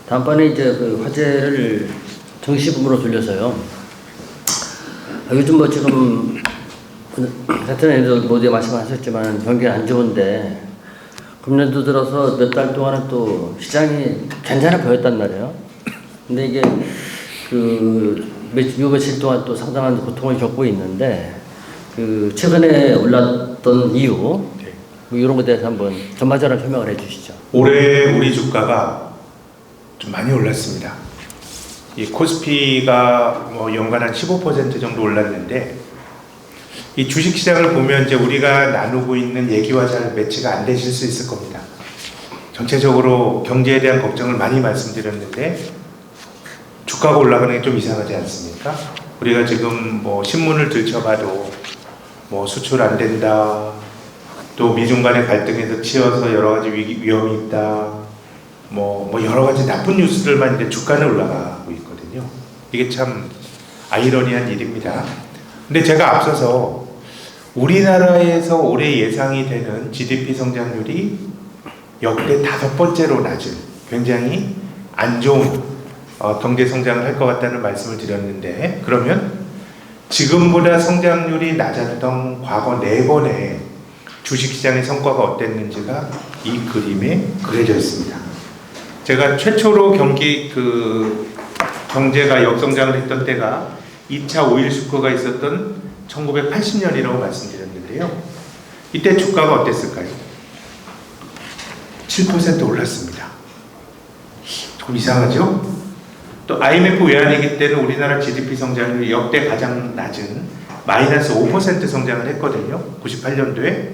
다음번에 이제 그 화제를 정시부문으로 돌려서요. 요즘 뭐 지금 같은 애들 모두에 말씀하셨지만 경기가 안 좋은데 금년도 들어서 몇 달 동안은 또 시장이 괜찮아 보였단 말이에요. 근데 이게 요 며칠 동안 또 상당한 고통을 겪고 있는데 그 최근에 올랐던 이유 뭐 이런 것에 대해서 한번 전반적으로 설명을 해주시죠. 올해 우리 주가가 좀 많이 올랐습니다. 이 코스피가 뭐 연간 한 15% 정도 올랐는데 이 주식시장을 보면 이제 우리가 나누고 있는 얘기와 잘 매치가 안 되실 수 있을 겁니다. 전체적으로 경제에 대한 걱정을 많이 말씀드렸는데 주가가 올라가는 게 좀 이상하지 않습니까? 우리가 지금 뭐 신문을 들춰봐도 뭐 수출 안 된다, 또 미중 간의 갈등에서 치여서 여러 가지 위험이 있다, 뭐 여러 가지 나쁜 뉴스들만 이제 주가는 올라가고 있거든요. 이게 참 아이러니한 일입니다. 근데 제가 앞서서 우리나라에서 올해 예상이 되는 GDP 성장률이 역대 5번째로 낮은 굉장히 안 좋은 경제 성장을 할 것 같다는 말씀을 드렸는데, 그러면 지금보다 성장률이 낮았던 과거 4번의 주식시장의 성과가 어땠는지가 이 그림에 그려져 있습니다. 제가 최초로 경제가 역성장을 했던 때가 2차 오일 슈퍼가 있었던 1980년이라고 말씀드렸는데요. 이때 주가가 어땠을까요? 7% 올랐습니다. 조금 이상하죠? 또 IMF 외환위기 때는 우리나라 GDP 성장률이 역대 가장 낮은 마이너스 5% 성장을 했거든요. 98년도에.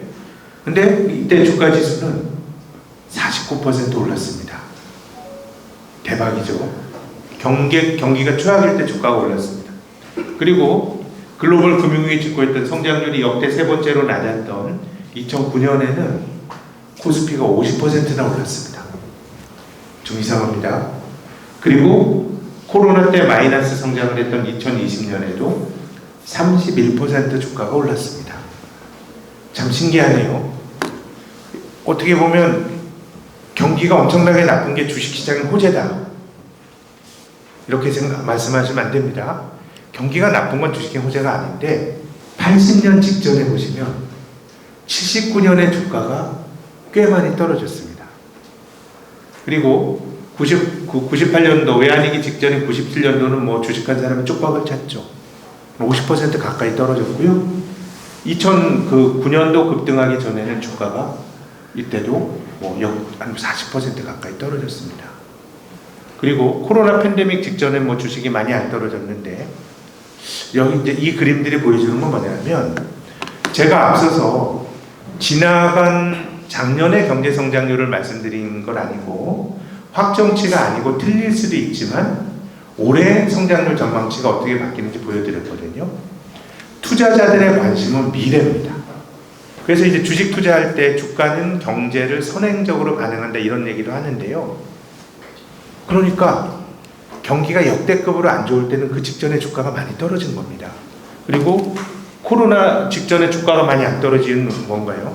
근데 이때 주가 지수는 49% 올랐습니다. 대박이죠. 경기가 최악일 때 주가가 올랐습니다. 그리고 글로벌 금융위기 직후였던 성장률이 역대 3번째로 낮았던 2009년에는 코스피가 50%나 올랐습니다. 좀 이상합니다. 그리고 코로나 때 마이너스 성장을 했던 2020년에도 31% 주가가 올랐습니다. 참 신기하네요. 어떻게 보면 경기가 엄청나게 나쁜 게 주식시장의 호재다, 이렇게 말씀하시면 안 됩니다. 경기가 나쁜 건 주식의 호재가 아닌데 80년 직전에 보시면 79년의 주가가 꽤 많이 떨어졌습니다. 그리고 98년도 외환위기 직전인 97년도는 뭐 주식한 사람이 쪽박을 찼죠. 50% 가까이 떨어졌고요. 2009년도 급등하기 전에는 주가가 이때도 한 40% 가까이 떨어졌습니다. 그리고 코로나 팬데믹 직전에 뭐 주식이 많이 안 떨어졌는데, 여기 이제 이 그림들이 보여주는 건 뭐냐면, 제가 앞서서 지나간 작년의 경제 성장률을 말씀드린 건 아니고 확정치가 아니고 틀릴 수도 있지만 올해 성장률 전망치가 어떻게 바뀌는지 보여드렸거든요. 투자자들의 관심은 미래입니다. 그래서 이제 주식 투자할 때 주가는 경제를 선행적으로 반영한다, 이런 얘기도 하는데요. 그러니까 경기가 역대급으로 안 좋을 때는 그 직전에 주가가 많이 떨어진 겁니다. 그리고 코로나 직전에 주가가 많이 안 떨어지는 뭔가요?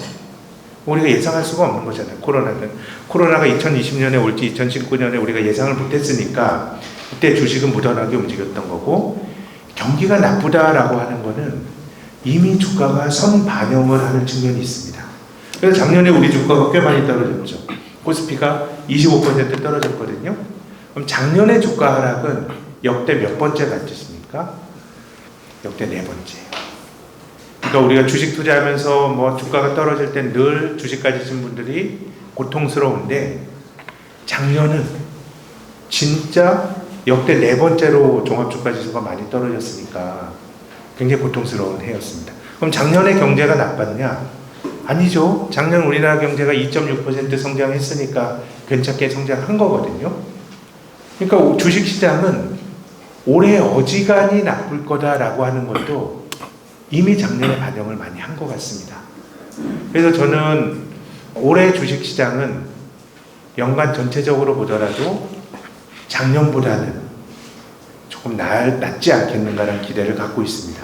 우리가 예상할 수가 없는 거잖아요. 코로나가 2020년에 올지 2019년에 우리가 예상을 못했으니까 그때 주식은 무던하게 움직였던 거고, 경기가 나쁘다라고 하는 거는 이미 주가가 선반영을 하는 측면이 있습니다. 그래서 작년에 우리 주가가 꽤 많이 떨어졌죠. 코스피가 25% 떨어졌거든요. 그럼 작년의 주가 하락은 역대 몇 번째 같으십니까? 역대 4번째. 그러니까 우리가 주식 투자하면서 뭐 주가가 떨어질 때 늘 주식 가지신 분들이 고통스러운데, 작년은 진짜 역대 4번째로 종합주가지수가 많이 떨어졌으니까 굉장히 고통스러운 해였습니다. 그럼 작년에 경제가 나빴냐? 아니죠. 작년 우리나라 경제가 2.6% 성장했으니까 괜찮게 성장한 거거든요. 그러니까 주식시장은 올해 어지간히 나쁠 거다라고 하는 것도 이미 작년에 반영을 많이 한 것 같습니다. 그래서 저는 올해 주식시장은 연간 전체적으로 보더라도 작년보다는 조금 낫지 않겠는가라는 기대를 갖고 있습니다.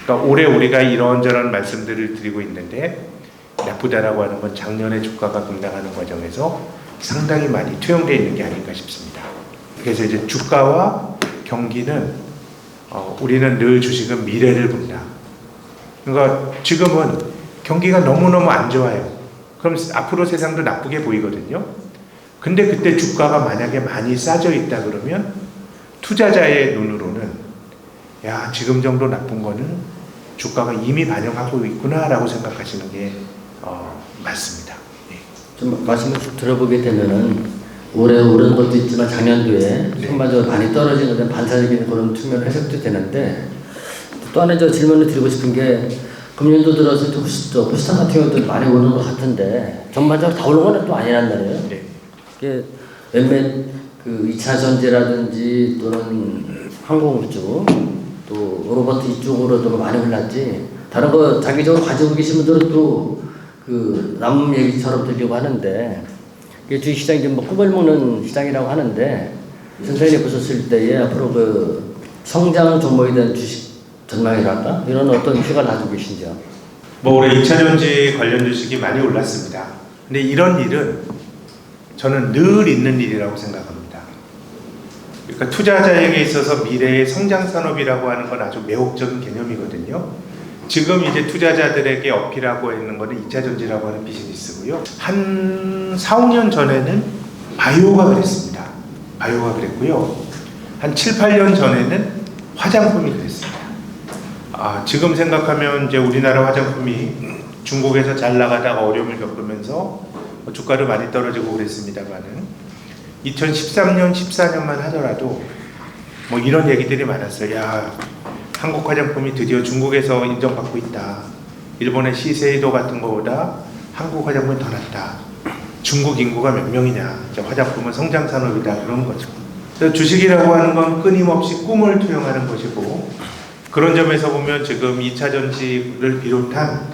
그러니까 올해 우리가 이런저런 말씀들을 드리고 있는데, 나쁘다라고 하는 건 작년에 주가가 급락하는 과정에서 상당히 많이 투영되어 있는 게 아닌가 싶습니다. 그래서 이제 주가와 경기는 우리는 늘 주식은 미래를 본다. 그러니까 지금은 경기가 너무너무 안 좋아요. 그럼 앞으로 세상도 나쁘게 보이거든요. 근데 그때 주가가 만약에 많이 싸져 있다 그러면 투자자의 눈으로는 야, 지금 정도 나쁜 거는 주가가 이미 반영하고 있구나라고 생각하시는 게 맞습니다. 예. 좀 말씀을 쭉 들어보게 되면은 올해 오른 것도 있지만 작년도에 네. 전반적으로 많이 떨어진 것에 반사적인 그런 측면 해석도 되는데 또 하나 저 질문을 드리고 싶은 게 금년도 들어서 코스닥 같은 경우도 많이 오른 것 같은데 전반적으로 다 오른 건 또 아니란 말이에요. 네. 이게 몇몇 그 2차 전지라든지 또는 항공우주 또 로버트 이쪽으로도 많이 올랐지 다른 거 장기적으로 가지고 계신 분들은 또 그 남 얘기처럼 들리고 하는데 이게 주식시장이 좀 뭐 꿈을 먹는 시장이라고 하는데 선생님이 보셨을 때에 앞으로 그 성장 종목에 대한 주식 전망이랄까 이런 어떤 시각을 가지고 계신지요? 뭐 올해 2차 전지 관련 주식이 많이 올랐습니다. 근데 이런 일은 저는 늘 있는 일이라고 생각합니다. 그러니까 투자자에게 있어서 미래의 성장 산업이라고 하는 건 아주 매혹적인 개념이거든요. 지금 이제 투자자들에게 어필하고 있는 거는 2차 전지라고 하는 비즈니스고요. 한 4, 5년 전에는 바이오가 그랬습니다. 바이오가 그랬고요. 한 7, 8년 전에는 화장품이 그랬습니다. 지금 생각하면 이제 우리나라 화장품이 중국에서 잘 나가다가 어려움을 겪으면서 주가도 많이 떨어지고 그랬습니다만은 2013년, 14년만 하더라도 뭐 이런 얘기들이 많았어요. 야, 한국 화장품이 드디어 중국에서 인정받고 있다. 일본의 시세이도 같은 거보다 한국 화장품이 더 낫다. 중국 인구가 몇 명이냐. 화장품은 성장 산업이다. 그런 거죠. 그래서 주식이라고 하는 건 끊임없이 꿈을 투영하는 것이고 그런 점에서 보면 지금 2차 전지를 비롯한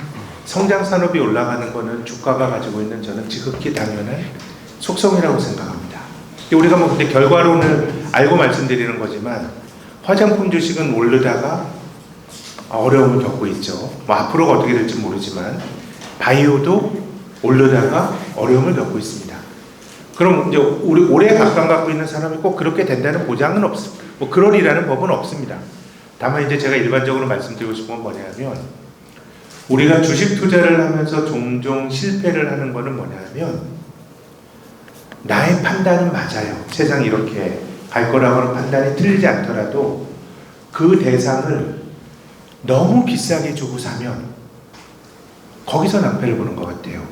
성장 산업이 올라가는 거는 주가가 가지고 있는 저는 지극히 당연한 속성이라고 생각합니다. 우리가 뭐 근데 결과론을 알고 말씀드리는 거지만 화장품 주식은 오르다가 어려움을 겪고 있죠. 뭐 앞으로가 어떻게 될지 모르지만 바이오도 오르다가 어려움을 겪고 있습니다. 그럼 이제 우리 올해 각광 갖고 있는 사람이 꼭 그렇게 된다는 보장은 없습니다. 뭐 그러리라는 법은 없습니다. 다만 이제 제가 일반적으로 말씀드리고 싶은 건 뭐냐면 우리가 주식 투자를 하면서 종종 실패를 하는 거는 뭐냐면 나의 판단은 맞아요. 세상이 이렇게 갈 거라고 하는 판단이 틀리지 않더라도 그 대상을 너무 비싸게 주고 사면 거기서 낭패를 보는 것 같아요.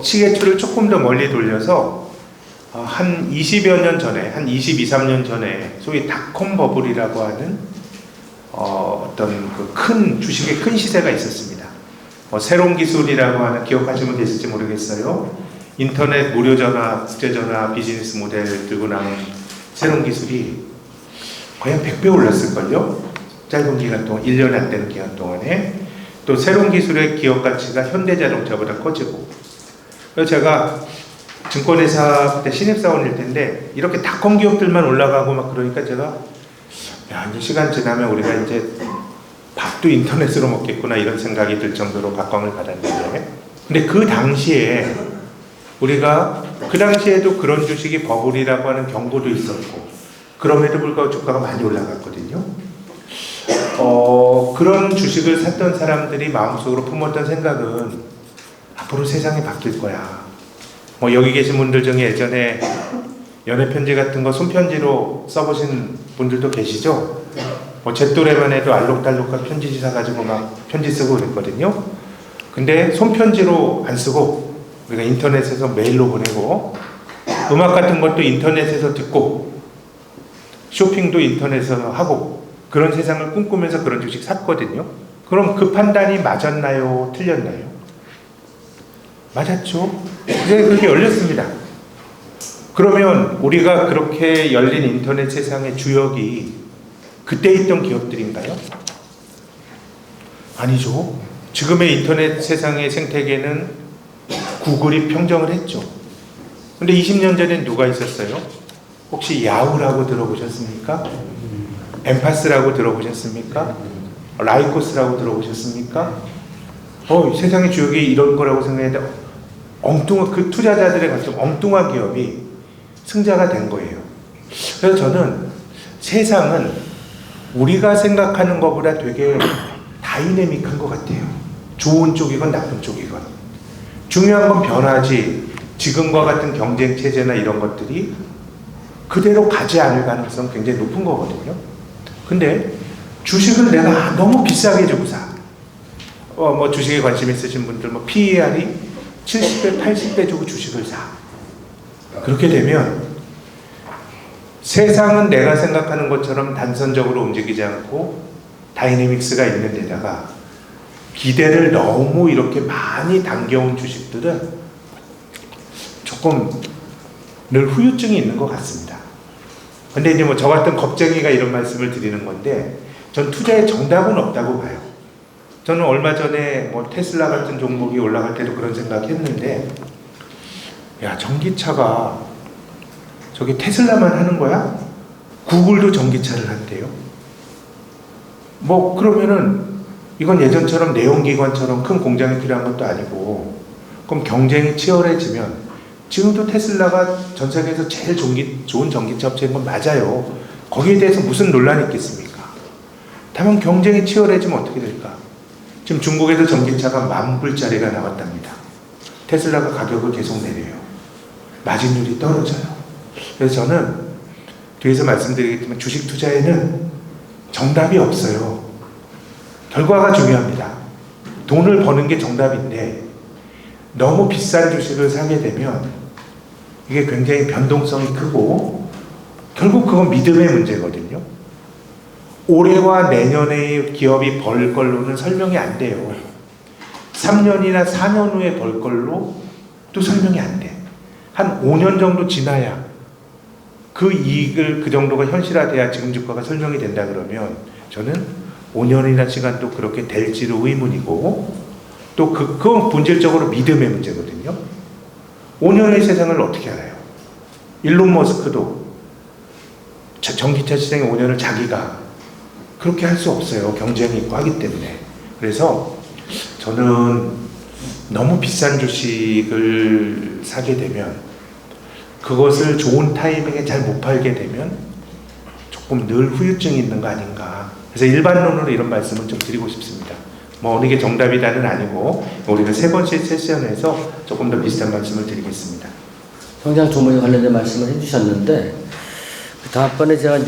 시계추를 조금 더 멀리 돌려서 한 20여 년 전에, 한 22, 3년 전에 소위 닷컴 버블이라고 하는 어떤 그 큰 주식의 큰 시세가 있었습니다. 새로운 기술이라고 하는 기억하시면 계실지 모르겠어요. 인터넷 무료 전화, 국제 전화 비즈니스 모델 들고 나온 새로운 기술이 거의 한 100배 올랐을걸요. 짧은 기간 동안, 1년 안 되는 기간 동안에. 또 새로운 기술의 기업 가치가 현대자동차보다 커지고. 그래서 제가 증권회사 그때 신입사원일 텐데 이렇게 닷컴 기업들만 올라가고 막 그러니까 제가 야, 이제 시간 지나면 우리가 이제 밥도 인터넷으로 먹겠구나 이런 생각이 들 정도로 각광을 받았는데 근데 그 당시에 우리가 그 당시에도 그런 주식이 버블이라고 하는 경고도 있었고 그럼에도 불구하고 주가가 많이 올라갔거든요. 그런 주식을 샀던 사람들이 마음속으로 품었던 생각은 앞으로 세상이 바뀔 거야. 뭐 여기 계신 분들 중에 예전에 연애 편지 같은 거 손편지로 써보신 분들도 계시죠? 뭐 제 또래만 해도 알록달록한 편지지 사가지고 막 편지 쓰고 그랬거든요. 근데 손편지로 안 쓰고 우리가 인터넷에서 메일로 보내고 음악 같은 것도 인터넷에서 듣고 쇼핑도 인터넷에서 하고 그런 세상을 꿈꾸면서 그런 주식 샀거든요. 그럼 그 판단이 맞았나요? 틀렸나요? 맞았죠. 이제 그렇게 열렸습니다. 그러면 우리가 그렇게 열린 인터넷 세상의 주역이 그때 있던 기업들인가요? 아니죠. 지금의 인터넷 세상의 생태계는 구글이 평정을 했죠. 근데 20년 전엔 누가 있었어요? 혹시 야후라고 들어보셨습니까? 엠파스라고 들어보셨습니까? 라이코스라고 들어보셨습니까? 세상의 주역이 이런 거라고 생각했는데 엉뚱한 그 투자자들의 관점 엉뚱한 기업이 승자가 된 거예요. 그래서 저는 세상은 우리가 생각하는 것보다 되게 다이내믹한 것 같아요. 좋은 쪽이건 나쁜 쪽이건. 중요한 건 변하지, 지금과 같은 경쟁 체제나 이런 것들이 그대로 가지 않을 가능성 굉장히 높은 거거든요. 근데 주식을 내가 너무 비싸게 주고 사. 뭐 주식에 관심 있으신 분들 뭐 PER이 70배, 80배 주고 주식을 사. 그렇게 되면 세상은 내가 생각하는 것처럼 단선적으로 움직이지 않고 다이내믹스가 있는 데다가 기대를 너무 이렇게 많이 당겨온 주식들은 조금 늘 후유증이 있는 것 같습니다. 근데 이제 뭐 저 같은 겁쟁이가 이런 말씀을 드리는 건데, 전 투자에 정답은 없다고 봐요. 저는 얼마 전에 뭐 테슬라 같은 종목이 올라갈 때도 그런 생각 했는데, 야, 전기차가 저게 테슬라만 하는 거야? 구글도 전기차를 한대요. 뭐 그러면은 이건 예전처럼 내연기관처럼 큰 공장이 필요한 것도 아니고, 그럼 경쟁이 치열해지면, 지금도 테슬라가 전 세계에서 제일 좋은 전기차 업체인 건 맞아요. 거기에 대해서 무슨 논란이 있겠습니까? 다만 경쟁이 치열해지면 어떻게 될까? 지금 중국에서 전기차가 10,000불짜리가 나왔답니다. 테슬라가 가격을 계속 내려요. 마진율이 떨어져요. 그래서 저는 뒤에서 말씀드리겠지만 주식 투자에는 정답이 없어요. 결과가 중요합니다. 돈을 버는 게 정답인데 너무 비싼 주식을 사게 되면 이게 굉장히 변동성이 크고 결국 그건 믿음의 문제거든요. 올해와 내년에 기업이 벌 걸로는 설명이 안 돼요. 3년이나 4년 후에 벌 걸로 또 설명이 안 돼. 한 5년 정도 지나야 그 이익을 그 정도가 현실화돼야 지금 주가가 설명이 된다 그러면 저는 5년이나 시간도 그렇게 될지도 의문이고, 또 그건 본질적으로 믿음의 문제거든요. 5년의 세상을 어떻게 알아요? 일론 머스크도 전기차 시장의 5년을 자기가 그렇게 할 수 없어요. 경쟁이 있고 하기 때문에. 그래서 저는 너무 비싼 주식을 사게 되면, 그것을 좋은 타이밍에 잘 못 팔게 되면 조금 늘 후유증이 있는 거 아닌가. 그래서 일반론으로 이런 말씀을 좀 드리고 싶습니다. 뭐 어느 게 정답이다는 아니고, 우리가 세 번째 세션에서 조금 더 비슷한 말씀을 드리겠습니다. 성장 종목에 관련된 말씀을 해주셨는데, 다음번에 제가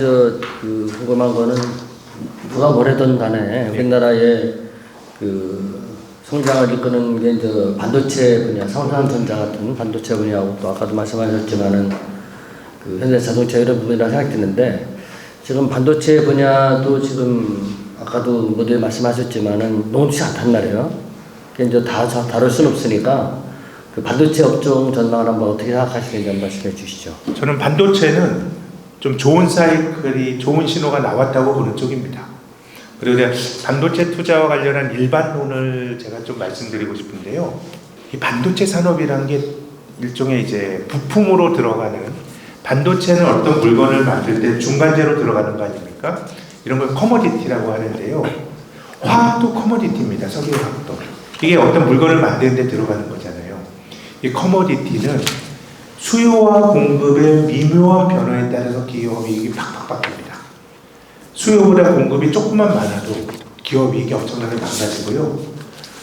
궁금한 거는 누가 뭐래든 간에 우리나라의 성장을 이끄는 게 이제 반도체 분야, 삼성전자 같은 반도체 분야하고, 또 아까도 말씀하셨지만은 현대자동차 이런 부분이라 생각되는데, 지금 반도체 분야도 지금 아까도 모두 말씀하셨지만은 녹록지 않단 말이에요. 이제 다 다룰 수는 없으니까 그 반도체 업종 전망을 한번 어떻게 생각하시는지 한번 말씀해 주시죠. 저는 반도체는 좀 좋은 사이클이, 좋은 신호가 나왔다고 보는 쪽입니다. 그리고 제가 반도체 투자와 관련한 일반론을 제가 좀 말씀드리고 싶은데요. 이 반도체 산업이라는 게 일종의 이제 부품으로 들어가는, 반도체는 어떤 물건을 만들 때 중간재로 들어가는 거 아닙니까? 이런 걸 커머디티라고 하는데요. 화학도 커머디티입니다. 석유화학도. 이게 어떤 물건을 만드는 데 들어가는 거잖아요. 이 커머디티는 수요와 공급의 미묘한 변화에 따라서 기업 이익이 팍팍 바뀝니다. 수요보다 공급이 조금만 많아도 기업 이익이 엄청나게 망가지고요.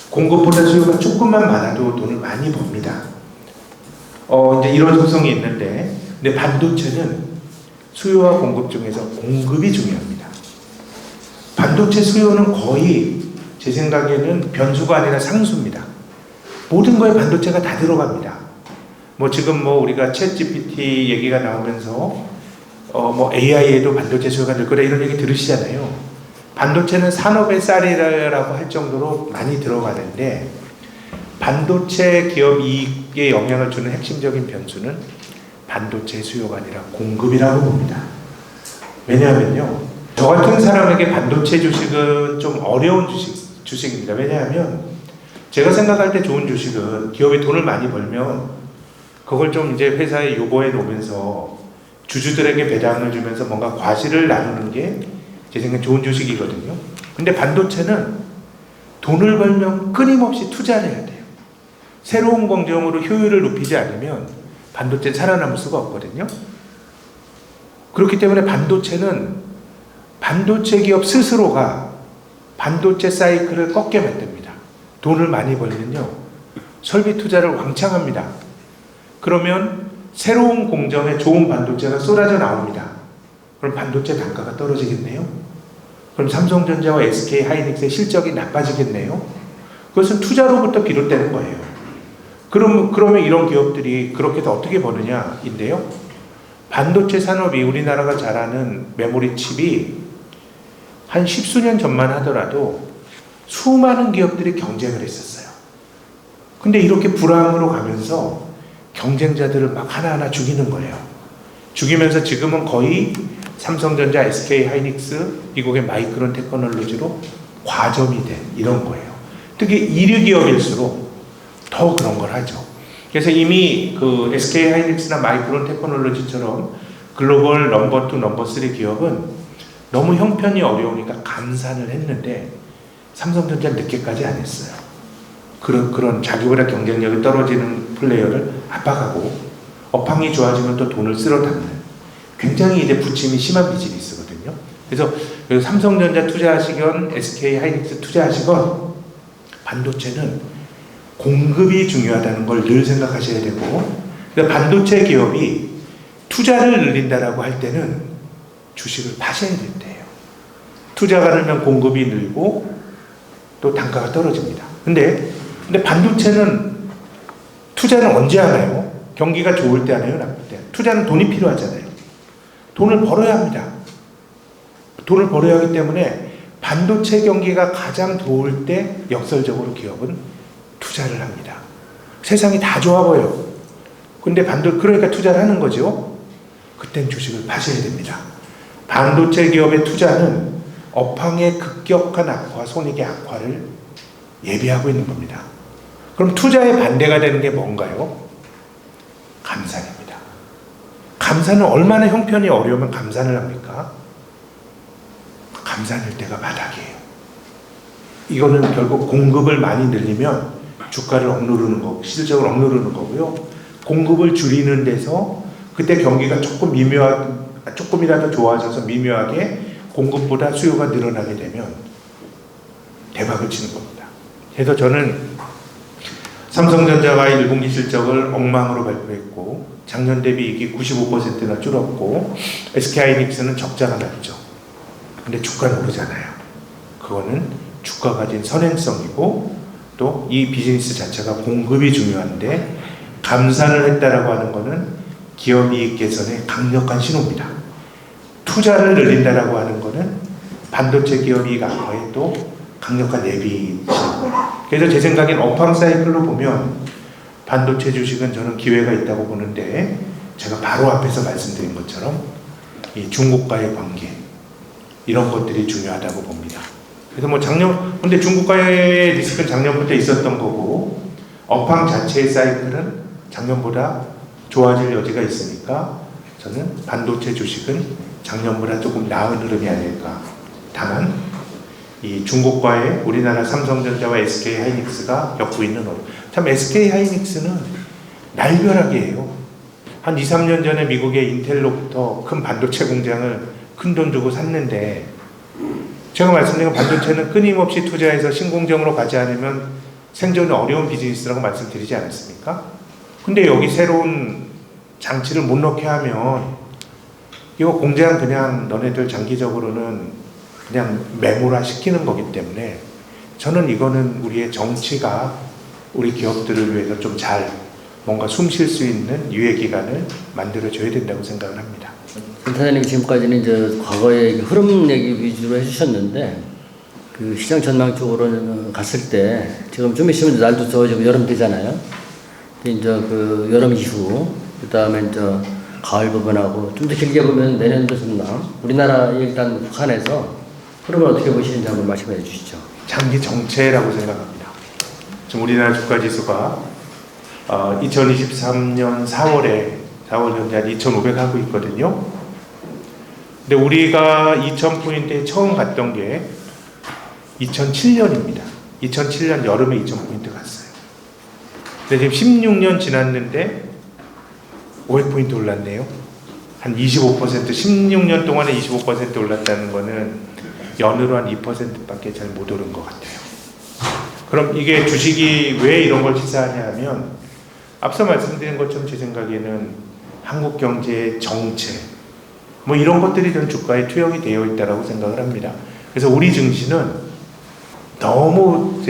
공급보다 수요가 조금만 많아도 돈을 많이 법니다. 이제 이런 속성이 있는데, 근데 반도체는 수요와 공급 중에서 공급이 중요합니다. 반도체 수요는 거의 제 생각에는 변수가 아니라 상수입니다. 모든 거에 반도체가 다 들어갑니다. 뭐 지금 뭐 우리가 챗 GPT 얘기가 나오면서 뭐 AI에도 반도체 수요가 늘 거다 이런 얘기 들으시잖아요. 반도체는 산업의 쌀이라고 할 정도로 많이 들어가는데, 반도체 기업 이익에 영향을 주는 핵심적인 변수는 반도체 수요가 아니라 공급이라고 봅니다. 왜냐하면요, 저 같은 사람에게 반도체 주식은 좀 어려운 주식입니다. 왜냐하면 제가 생각할 때 좋은 주식은 기업이 돈을 많이 벌면 그걸 좀 이제 회사에 유보해 놓으면서 주주들에게 배당을 주면서 뭔가 과실을 나누는 게 제 생각에 좋은 주식이거든요. 근데 반도체는 돈을 벌면 끊임없이 투자를 해야 돼요. 새로운 공정으로 효율을 높이지 않으면 반도체는 살아남을 수가 없거든요. 그렇기 때문에 반도체 기업 스스로가 반도체 사이클을 꺾게 만듭니다. 돈을 많이 벌면요, 설비 투자를 왕창 합니다. 그러면 새로운 공정에 좋은 반도체가 쏟아져 나옵니다. 그럼 반도체 단가가 떨어지겠네요. 그럼 삼성전자와 SK 하이닉스의 실적이 나빠지겠네요. 그것은 투자로부터 비롯되는 거예요. 그러면 이런 기업들이 그렇게 해서 어떻게 버느냐인데요. 반도체 산업이 우리나라가 잘하는 메모리 칩이 한 10수년 전만 하더라도 수많은 기업들이 경쟁을 했었어요. 근데 이렇게 불황으로 가면서 경쟁자들을 막 하나하나 죽이는 거예요. 죽이면서 지금은 거의 삼성전자, SK 하이닉스, 미국의 마이크론 테크놀로지로 과점이 된 이런 거예요. 특히 1위 기업일수록 더 그런 걸 하죠. 그래서 이미 그 SK 하이닉스나 마이크론 테크놀로지처럼 글로벌 넘버 2, 넘버 3 기업은 너무 형편이 어려우니까 감산을 했는데 삼성전자는 늦게까지 안 했어요. 그런 자기보다 경쟁력이 떨어지는 플레이어를 압박하고 업황이 좋아지면 또 돈을 쓸어 담는 굉장히 이제 부침이 심한 비즈니스거든요. 그래서 삼성전자 투자하시건 SK 하이닉스 투자하시건 반도체는 공급이 중요하다는 걸 늘 생각하셔야 되고, 반도체 기업이 투자를 늘린다라고 할 때는 주식을 파셔야 된대요. 투자가 늘면 공급이 늘고 또 단가가 떨어집니다. 근데 반도체는 투자는 언제 하나요? 경기가 좋을 때 하나요? 나쁠 때? 투자는 돈이 필요하잖아요. 돈을 벌어야 합니다. 돈을 벌어야 하기 때문에 반도체 경기가 가장 좋을 때 역설적으로 기업은 투자를 합니다. 세상이 다 좋아 보여. 근데 그러니까 투자를 하는 거죠. 그땐 주식을 파셔야 됩니다. 반도체 기업의 투자는 업황의 급격한 악화, 손익의 악화를 예비하고 있는 겁니다. 그럼 투자의 반대가 되는 게 뭔가요? 감산입니다. 감산은 얼마나 형편이 어려우면 감산을 합니까? 감산일 때가 바닥이에요. 이거는 결국 공급을 많이 늘리면 주가를 억누르는 거고, 실적을 억누르는 거고요. 공급을 줄이는 데서 그때 경기가 조금이라도 좋아져서 미묘하게 공급보다 수요가 늘어나게 되면 대박을 치는 겁니다. 그래서 저는 삼성전자가 1분기 실적을 엉망으로 발표했고 작년 대비 이익이 95%나 줄었고 SK하이닉스는 적자가 났죠. 근데 주가는 오르잖아요. 그거는 주가 가진 선행성이고 또 이 비즈니스 자체가 공급이 중요한데 감산을 했다라고 하는 거는 기업 이익 개선의 강력한 신호입니다. 투자를 늘린다라고 하는 거는 반도체 기업 이익 악화에 또 강력한 예비입니다. 그래서 제 생각엔 업황 사이클로 보면 반도체 주식은 저는 기회가 있다고 보는데, 제가 바로 앞에서 말씀드린 것처럼 이 중국과의 관계 이런 것들이 중요하다고 봅니다. 그래서 근데 중국과의 리스크는 작년부터 있었던 거고 업황 자체의 사이클은 작년보다 좋아질 여지가 있으니까 저는 반도체 주식은 작년보다 조금 나은 흐름이 아닐까. 다만 이 중국과의 우리나라 삼성전자와 SK 하이닉스가 겪고 있는 참 SK 하이닉스는 날벼락이에요. 한 2, 3년 전에 미국의 인텔로부터 큰 반도체 공장을 큰 돈 주고 샀는데, 제가 말씀드린 반도체는 끊임없이 투자해서 신공정으로 가지 않으면 생존이 어려운 비즈니스라고 말씀드리지 않았습니까? 근데 여기 새로운 장치를 못 넣게 하면 이거 공장 그냥 너네들 장기적으로는 그냥 메모라 시키는 거기 때문에 저는 이거는 우리의 정치가 우리 기업들을 위해서 좀 잘 뭔가 숨 쉴 수 있는 유예 기간을 만들어줘야 된다고 생각을 합니다. 선생님 지금까지는 이제 과거의 흐름 얘기 위주로 해주셨는데, 그 시장 전망 쪽으로 갔을 때 지금 좀 있으면 날도 더워지고 여름 되잖아요. 근데 이제 그 여름 이후 그다음에 이제 가을 부분하고 좀 더 길게 보면 내년도 전망, 우리나라 일단 북한에서 흐름을 어떻게 보시는지 한번 말씀해 주시죠. 장기 정체라고 생각합니다. 지금 우리나라 주가 지수가 2023년 4월 현재 한 2,500 하고 있거든요. 근데 우리가 2,000포인트에 처음 갔던 게 2007년입니다. 2007년 여름에 2,000포인트 갔어요. 근데 지금 16년 지났는데 500포인트 올랐네요. 한 25%, 16년 동안에 25% 올랐다는 거는 연으로 한 2%밖에 잘 못 오른 것 같아요. 그럼 이게 주식이 왜 이런 걸 시사하냐 하면 앞서 말씀드린 것처럼 제 생각에는 한국 경제의 정체 뭐 이런 것들이 전 주가에 투영이 되어 있다고 생각을 합니다. 그래서 우리 증시는 너무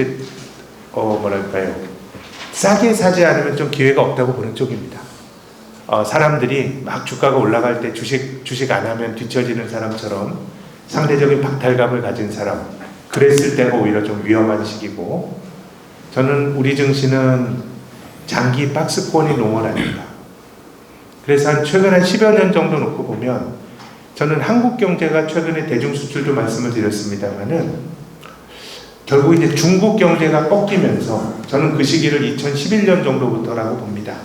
뭐랄까요, 싸게 사지 않으면 좀 기회가 없다고 보는 쪽입니다. 사람들이 막 주가가 올라갈 때 주식 안 하면 뒤처지는 사람처럼 상대적인 박탈감을 가진 사람, 그랬을 때가 오히려 좀 위험한 시기고, 저는 우리 증시는 장기 박스권이 농원아닌가. 그래서 최근 한 10여 년 정도 놓고 보면 저는 한국 경제가 최근에 대중 수출도 말씀을 드렸습니다만은 결국 이제 중국 경제가 꺾이면서 저는 그 시기를 2011년 정도부터라고 봅니다.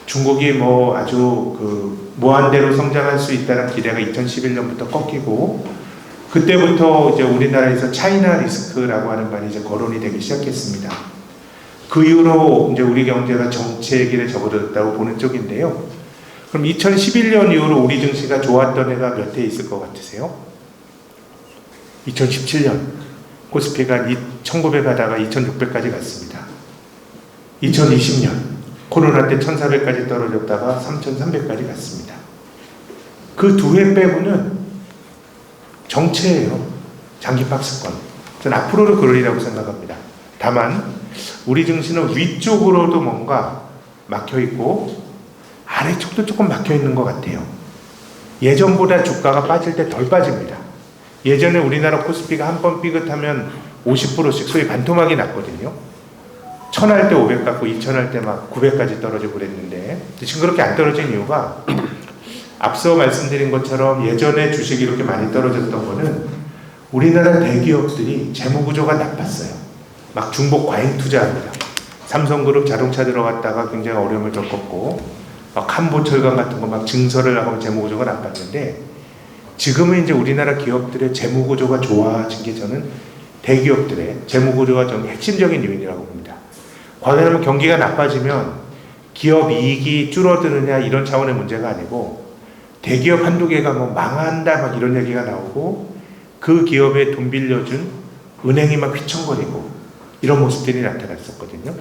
중국이 뭐 아주 무한대로 성장할 수 있다는 기대가 2011년부터 꺾이고, 그때부터 이제 우리나라에서 차이나 리스크라고 하는 말이 이제 거론이 되기 시작했습니다. 그 이후로 이제 우리 경제가 정체의 길에 접어들었다고 보는 쪽인데요. 그럼 2011년 이후로 우리 증시가 좋았던 해가 몇 해 있을 것 같으세요? 2017년 코스피가 1900 가다가 2600까지 갔습니다. 2020년 코로나 때 1400까지 떨어졌다가 3300까지 갔습니다. 그 두 해 빼고는 정체예요. 장기 박스권. 저는 앞으로도 그러리라고 생각합니다. 다만 우리 증시는 위쪽으로도 뭔가 막혀있고 아래쪽도 조금 막혀있는 것 같아요. 예전보다 주가가 빠질 때 덜 빠집니다. 예전에 우리나라 코스피가 한 번 삐끗하면 50%씩 소위 반토막이 났거든요. 1000할 때 500 갖고 2000할 때 막 900까지 떨어져 그랬는데, 지금 그렇게 안 떨어진 이유가 앞서 말씀드린 것처럼 예전에 주식이 이렇게 많이 떨어졌던 거는 우리나라 대기업들이 재무구조가 나빴어요. 막 중복 과잉 투자합니다. 삼성그룹 자동차 들어갔다가 굉장히 어려움을 겪었고, 막 한보철강 같은 거 막 증설을 하고 재무구조가 나빴는데, 지금은 이제 우리나라 기업들의 재무구조가 좋아진 게 저는 대기업들의 재무구조가 좀 핵심적인 요인이라고 봅니다. 과거에는 경기가 나빠지면 기업 이익이 줄어드느냐 이런 차원의 문제가 아니고, 대기업 한두 개가 뭐 망한다 막 이런 얘기가 나오고, 그 기업에 돈 빌려준 은행이 막 휘청거리고 이런 모습들이 나타났었거든요.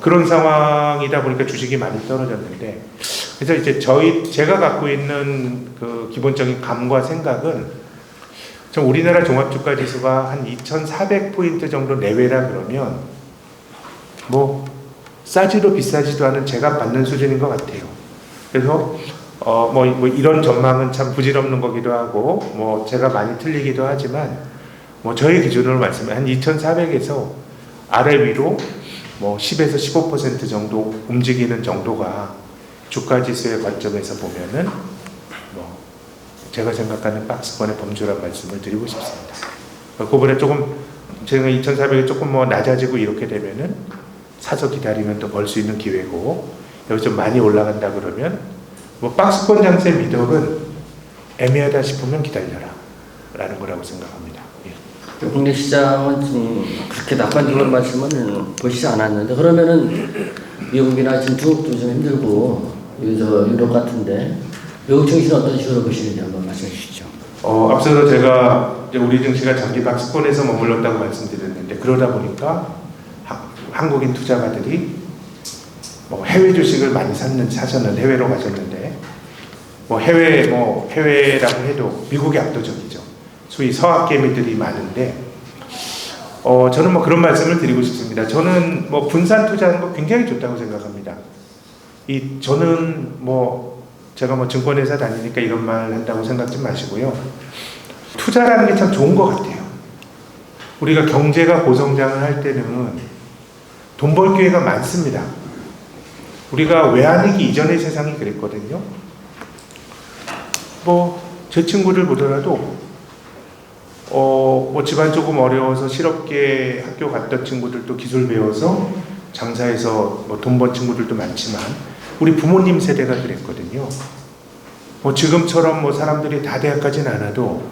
그런 상황이다 보니까 주식이 많이 떨어졌는데, 그래서 이제 제가 갖고 있는 그 기본적인 감과 생각은, 좀 우리나라 종합주가지수가 한 2,400포인트 정도 내외라 그러면 뭐 싸지도 비싸지도 않은 제가 받는 수준인 것 같아요. 그래서 뭐 이런 전망은 참 부질없는 거기도 하고, 뭐 제가 많이 틀리기도 하지만, 뭐 저희 기준으로 말씀해 한 2,400에서 아래 위로 뭐 10에서 15% 정도 움직이는 정도가 주가지수의 관점에서 보면은 뭐 제가 생각하는 박스권의 범주란 말씀을 드리고 싶습니다. 그보다 조금 제가 2,400이 조금 뭐 낮아지고 이렇게 되면은 사서 기다리면 또 벌 수 있는 기회고, 여기 좀 많이 올라간다 그러면 뭐 박스권 장세 미덕은 애매하다 싶으면 기다려라 라는 거라고 생각합니다. 예. 국내 시장은 좀 그렇게 낙관적으로 말씀은 보시지 않았는데, 그러면은 미국이나 지금 중국도 좀 힘들고 유럽 같은데 미국 증시는 어떤 식으로 보시는지 한번 말씀해 주시죠. 앞서서 제가 이제 우리 증시가 장기 박스권에서 머물렀다고 말씀드렸는데, 그러다 보니까 한국인 투자가들이 뭐 해외 주식을 많이 사셨는데, 해외로 가셨는데, 해외라고 해도 미국이 압도적이죠. 소위 서학개미들이 많은데, 저는 뭐 그런 말씀을 드리고 싶습니다. 저는 뭐 분산 투자하는 거 굉장히 좋다고 생각합니다. 저는 제가 뭐 증권회사 다니니까 이런 말 한다고 생각지 마시고요. 투자라는 게 참 좋은 것 같아요. 우리가 경제가 고성장을 할 때는 돈 벌 기회가 많습니다. 우리가 외환위기 이전의 세상이 그랬거든요. 제 친구들 보더라도 집안 조금 어려워서 실업계 학교 갔던 친구들도 기술 배워서 장사해서 돈 번 친구들도 많지만, 우리 부모님 세대가 그랬거든요. 지금처럼 사람들이 다 대학까지는 안 와도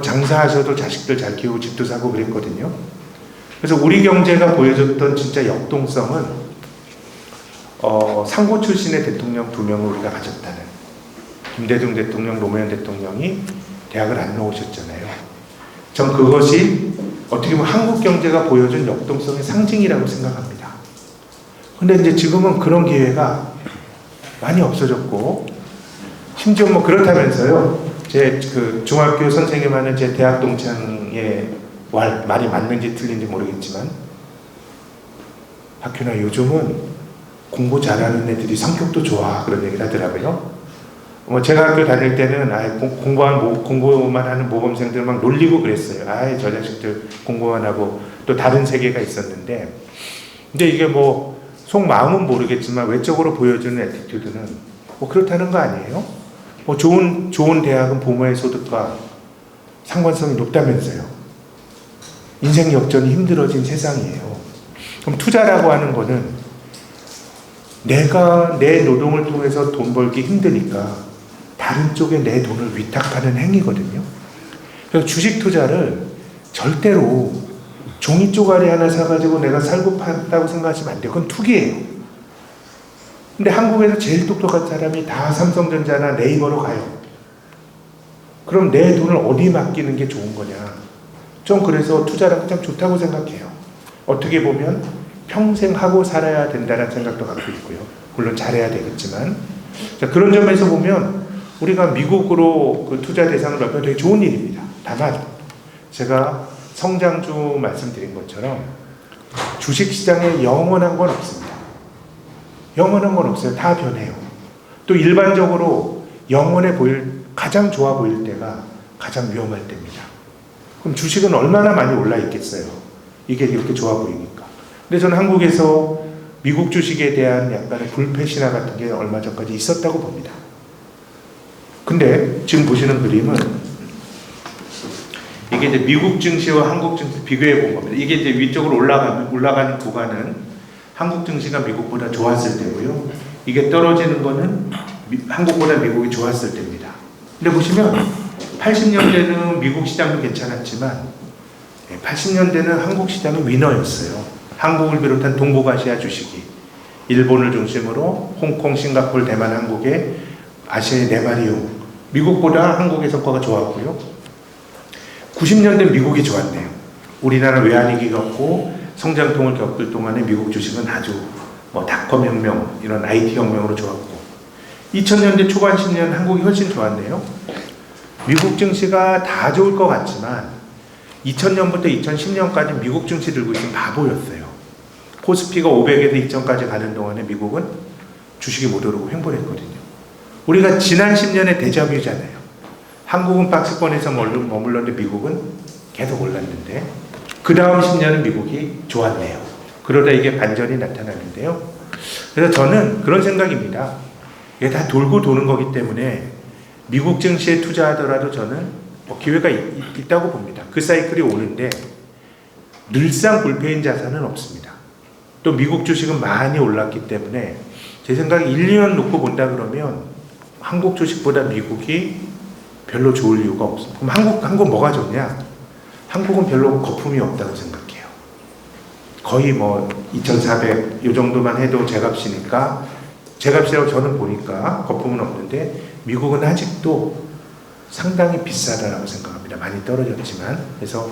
장사하셔도 자식들 잘 키우고 집도 사고 그랬거든요. 그래서 우리 경제가 보여줬던 진짜 역동성은 상고 출신의 대통령 2명을 우리가 가졌다는, 김대중 대통령, 노무현 대통령이 대학을 안 넣으셨잖아요. 전 그것이 어떻게 보면 한국 경제가 보여준 역동성의 상징이라고 생각합니다. 근데 이제 지금은 그런 기회가 많이 없어졌고, 심지어 뭐 그렇다면서요. 제 그 중학교 선생님 하는 제 대학 동창의 말이 맞는지 틀린지 모르겠지만, 학교나 요즘은 공부 잘하는 애들이 성격도 좋아 그런 얘기를 하더라고요. 뭐 제가 학교 다닐 때는 공부만 하는 모범생들 막 놀리고 그랬어요. 저 자식들 공부만 하고 또 다른 세계가 있었는데, 근데 이게 뭐 속마음은 모르겠지만 외적으로 보여주는 애티튜드는 뭐 그렇다는 거 아니에요? 뭐 좋은 대학은 부모의 소득과 상관성이 높다면서요. 인생 역전이 힘들어진 세상이에요. 그럼 투자라고 하는 거는 내가 내 노동을 통해서 돈 벌기 힘드니까 다른 쪽에 내 돈을 위탁하는 행위거든요. 그래서 주식 투자를 절대로 종이 쪼가리 하나 사가지고 내가 살고 판다고 생각하시면 안 돼요. 그건 투기예요. 근데 한국에서 제일 똑똑한 사람이 다 삼성전자나 네이버로 가요. 그럼 내 돈을 어디 맡기는 게 좋은 거냐? 전 그래서 투자라고 참 좋다고 생각해요. 어떻게 보면 평생 하고 살아야 된다는 생각도 갖고 있고요. 물론 잘해야 되겠지만. 자, 그런 점에서 보면 우리가 미국으로 그 투자 대상을 넓히면 되게 좋은 일입니다. 다만 제가 성장주 말씀드린 것처럼 주식시장에 영원한 건 없습니다. 영원한 건 없어요. 다 변해요. 또 일반적으로 가장 좋아 보일 때가 가장 위험할 때입니다. 그럼 주식은 얼마나 많이 올라 있겠어요? 이게 이렇게 좋아 보이니까. 근데 저는 한국에서 미국 주식에 대한 약간의 불패신화 같은 게 얼마 전까지 있었다고 봅니다. 근데 지금 보시는 그림은 이게 이제 미국 증시와 한국 증시 비교해 본 겁니다. 이게 이제 위쪽으로 올라가는 구간은 한국 증시가 미국보다 좋았을 때고요. 이게 떨어지는 거는 한국보다 미국이 좋았을 때입니다. 근데 보시면 80년대는 미국 시장도 괜찮았지만 80년대는 한국 시장이 위너였어요. 한국을 비롯한 동북아시아 주식이 일본을 중심으로 홍콩, 싱가포르, 대만, 한국의 아시아의 네 마리용, 미국보다 한국의 성과가 좋았고요. 90년대 미국이 좋았네요. 우리나라 외환위기가 없고 성장통을 겪을 동안에 미국 주식은 아주 뭐 닷컴 혁명, 이런 IT 혁명으로 좋았고, 2000년대 초반 10년 한국이 훨씬 좋았네요. 미국 증시가 다 좋을 것 같지만 2000년부터 2010년까지 미국 증시 들고 있으면 바보였어요. 코스피가 500에서 2000까지 가는 동안에 미국은 주식이 못 오르고 횡보했거든요. 우리가 지난 10년의 데자뷰잖아요. 한국은 박스권에서 머물렀는데 미국은 계속 올랐는데 그 다음 10년은 미국이 좋았네요. 그러다 이게 반전이 나타나는데요. 그래서 저는 그런 생각입니다. 이게 다 돌고 도는 거기 때문에 미국 증시에 투자하더라도 저는 뭐 기회가 있다고 봅니다. 그 사이클이 오는데 늘상 불패인 자산은 없습니다. 또 미국 주식은 많이 올랐기 때문에 제 생각에 1, 2년 놓고 본다 그러면 한국 주식보다 미국이 별로 좋을 이유가 없습니다. 그럼 한국 뭐가 좋냐? 한국은 별로 거품이 없다고 생각해요. 거의 뭐 2,400 이 정도만 해도 제값이니까, 제값이라고 저는 보니까 거품은 없는데 미국은 아직도 상당히 비싸다라고 생각합니다. 많이 떨어졌지만. 그래서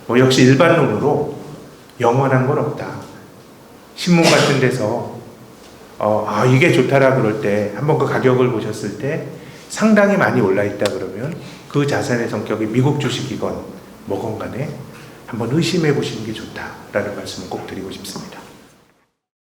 뭐 역시 일반론으로 영원한 건 없다. 신문 같은 데서 이게 좋다라 그럴 때 한번 그 가격을 보셨을 때 상당히 많이 올라 있다 그러면 그 자산의 성격이 미국 주식이건 뭐건 간에 한번 의심해 보시는 게 좋다라는 말씀을 꼭 드리고 싶습니다.